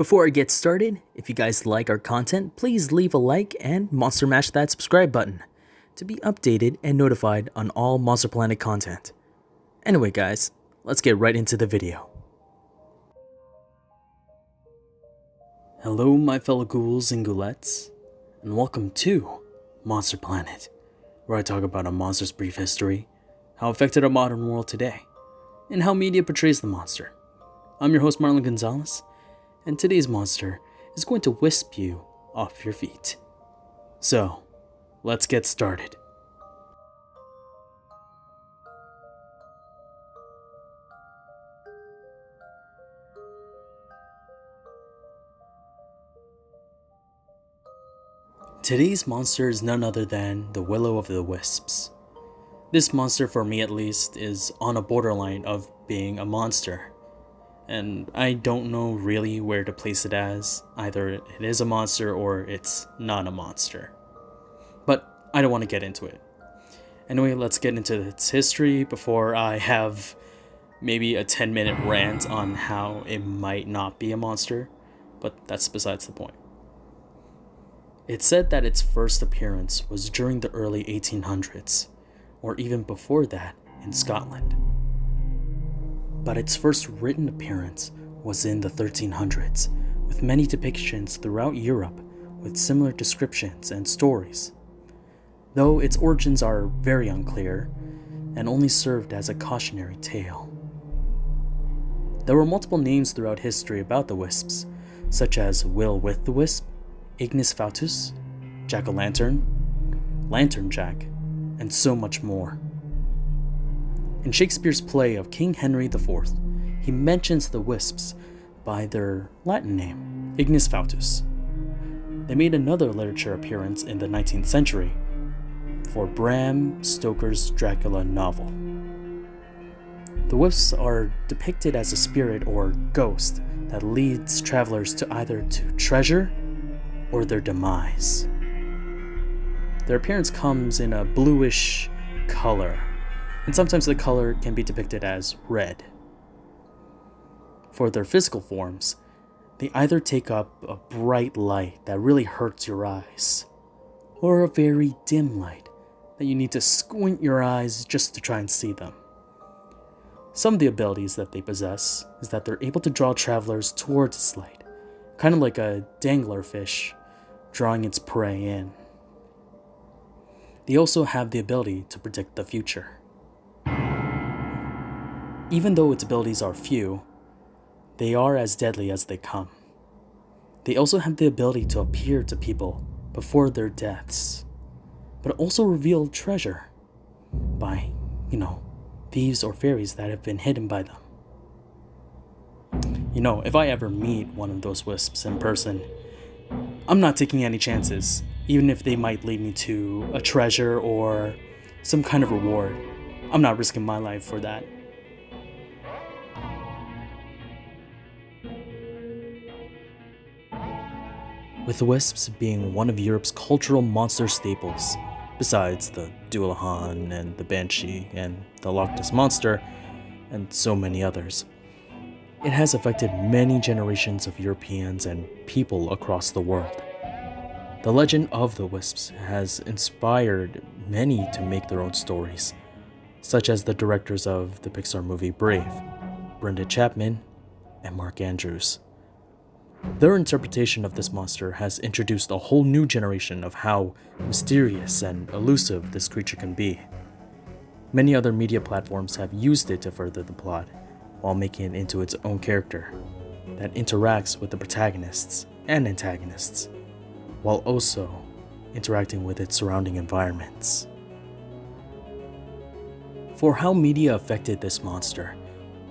Before I get started, if you guys like our content, please leave a like and monster mash that subscribe button to be updated and notified on all Monster Planet content. Anyway guys, let's get right into the video. Hello my fellow ghouls and ghoulettes, and welcome to Monster Planet, where I talk about a monster's brief history, how it affected our modern world today, and how media portrays the monster. I'm your host Marlon Gonzalez, and today's monster is going to wisp you off your feet. So, let's get started. Today's monster is none other than the Willow of the Wisps. This monster, for me at least, is on a borderline of being a monster. And I don't know really where to place it as. Either it is a monster or it's not a monster. But I don't want to get into it. Anyway, let's get into its history before I have maybe a 10-minute rant on how it might not be a monster. But that's besides the point. It's said that its first appearance was during the early 1800s, or even before that in Scotland. But its first written appearance was in the 1300s, with many depictions throughout Europe with similar descriptions and stories, though its origins are very unclear and only served as a cautionary tale. There were multiple names throughout history about the Wisps, such as Will with the Wisp, Ignis Fatuus, Jack-o'-lantern, Lantern Jack, and so much more. In Shakespeare's play of King Henry IV, he mentions the Wisps by their Latin name, Ignis Fatuus. They made another literature appearance in the 19th century for Bram Stoker's Dracula novel. The Wisps are depicted as a spirit or ghost that leads travelers to either to treasure or their demise. Their appearance comes in a bluish color, and sometimes the color can be depicted as red. For their physical forms, they either take up a bright light that really hurts your eyes, or a very dim light that you need to squint your eyes just to try and see them. Some of the abilities that they possess is that they're able to draw travelers towards its light, kind of like a dangler fish drawing its prey in. They also have the ability to predict the future. Even though its abilities are few, they are as deadly as they come. They also have the ability to appear to people before their deaths, but also reveal treasure by, thieves or fairies that have been hidden by them. If I ever meet one of those wisps in person, I'm not taking any chances, even if they might lead me to a treasure or some kind of reward. I'm not risking my life for that. With the Wisps being one of Europe's cultural monster staples, besides the Dullahan and the Banshee and the Loch Ness Monster, and so many others, it has affected many generations of Europeans and people across the world. The legend of the Wisps has inspired many to make their own stories, such as the directors of the Pixar movie Brave, Brenda Chapman and Mark Andrews. Their interpretation of this monster has introduced a whole new generation of how mysterious and elusive this creature can be. Many other media platforms have used it to further the plot, while making it into its own character that interacts with the protagonists and antagonists, while also interacting with its surrounding environments. For how media affected this monster,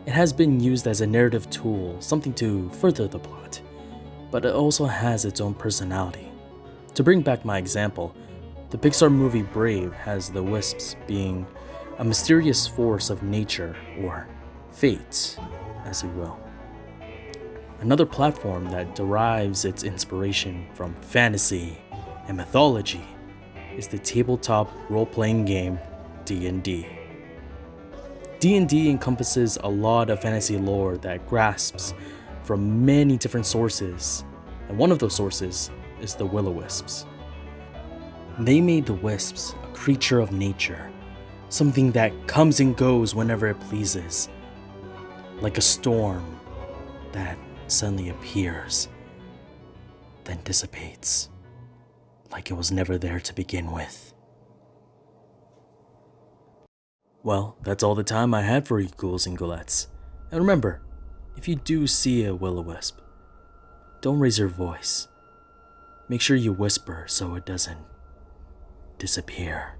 it has been used as a narrative tool, something to further the plot, but it also has its own personality. To bring back my example, the Pixar movie Brave has the Wisps being a mysterious force of nature, or fate, as you will. Another platform that derives its inspiration from fantasy and mythology is the tabletop role-playing game D&D. D&D encompasses a lot of fantasy lore that grasps from many different sources, and one of those sources is the Will-O-Wisps. They made the wisps a creature of nature, something that comes and goes whenever it pleases, like a storm that suddenly appears, then dissipates, like it was never there to begin with. Well, that's all the time I had for you ghouls and ghoulettes. And remember, if you do see a will-o-wisp, don't raise your voice. Make sure you whisper so it doesn't disappear.